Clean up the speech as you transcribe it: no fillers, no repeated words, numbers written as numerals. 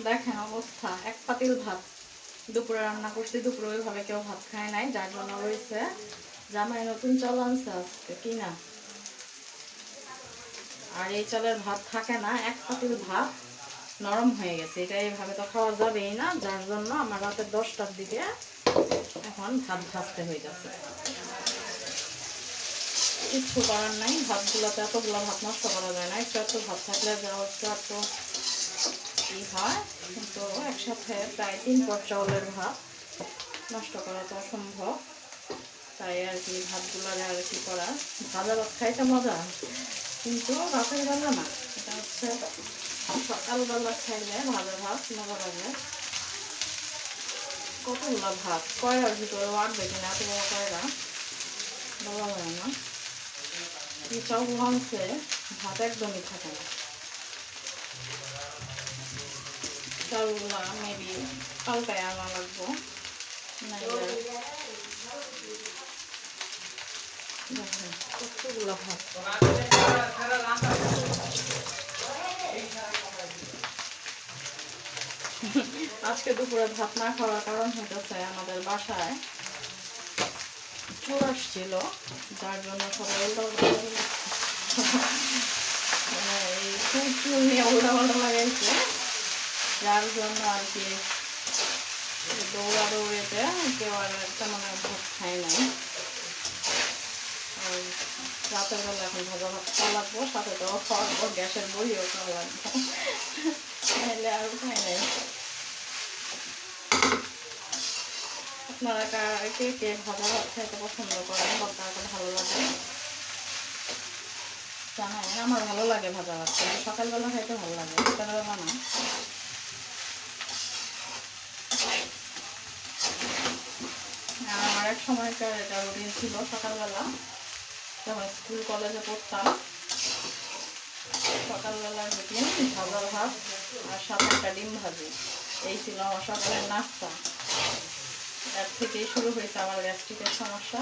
দেখেন অবস্থা, এক পাতিল ভাত দুপুরে রান্না করছি। দুপুরে ওইভাবে কেউ ভাত খায় নাই, যার জন্য রয়েছে জামাই নতুন চাল আনছে আজকে কিনা। আর এই চালের ভাত থাকে না, এক পাতিল ভাত নরম হয়ে গেছে। এটা এইভাবে তো খাওয়া যাবেই না, যার জন্য আমার রাতে 10টার দিকে এখন ভাত ভাজতে হয়ে যাচ্ছে। কিচ্ছু করার নাই, ভাতগুলোতে এতগুলো ভাত নষ্ট করা যায় না। একটু একটু ভাত থাকলে যা একটু একটু ই হয়, কিন্তু একসাথে প্রায় 3 পট চাউলের ভাত নষ্ট করা তো অসম্ভব। তাই আর কি ভাতগুলো আর কি করা, ভাজা ভাত খাইতে মজা, কিন্তু রাতের বেলা না। এটা হচ্ছে সকালবেলা খাইলে ভাজা ভাত মজা লাগে। কতগুলো ভাত কয়রার ভিতরে আটবে কিনা, এত বড় কয়রা বলা হয় না। কি চাউল ভাঙছে, ভাত একদমই থাকে না। চাউলগুলো মেবি পাল্টায় আনা লাগবো, নাইলে কতগুলো ভাত। আজকে দুপুরে ভাত না খাওয়ার কারণ হইতেছে আমাদের বাসায় চোর আসছিল, যার জন্য সবাই এই চুল নিয়ে উল্টাপাল্টা লাগাইছে, যার জন্য আর কি দৌড়াদৌড়িতে কেউ আর তেমন ভাত খায় নাই। আর রাতের বেলা এখন ভাজা ভাত খাওয়া লাগবো, সাথে তো খাওয়াবো গ্যাসের বইও খাওয়া লাগবো, নাইলে আর উপায় নাই। আপনারা কে কে ভাজা ভাত খাইতে পছন্দ করেন বা কাকে ভালো লাগে জানাই। আমার ভালো লাগে ভাজা ভাত, কিন্তু সকালবেলা খাইতে ভালো লাগে, বিকালবেলা না। আমার এক সময়কার এটা রুটিন ছিল, সকালবেলা যখন স্কুল কলেজে পড়তাম, সকালবেলার রুটিন ভাজা ভাত আর সাথে একটা ডিম ভাজি, এই ছিল আমার সকালের নাস্তা। এর থেকেই শুরু হয়েছে আমার গ্যাস্ট্রিকের সমস্যা।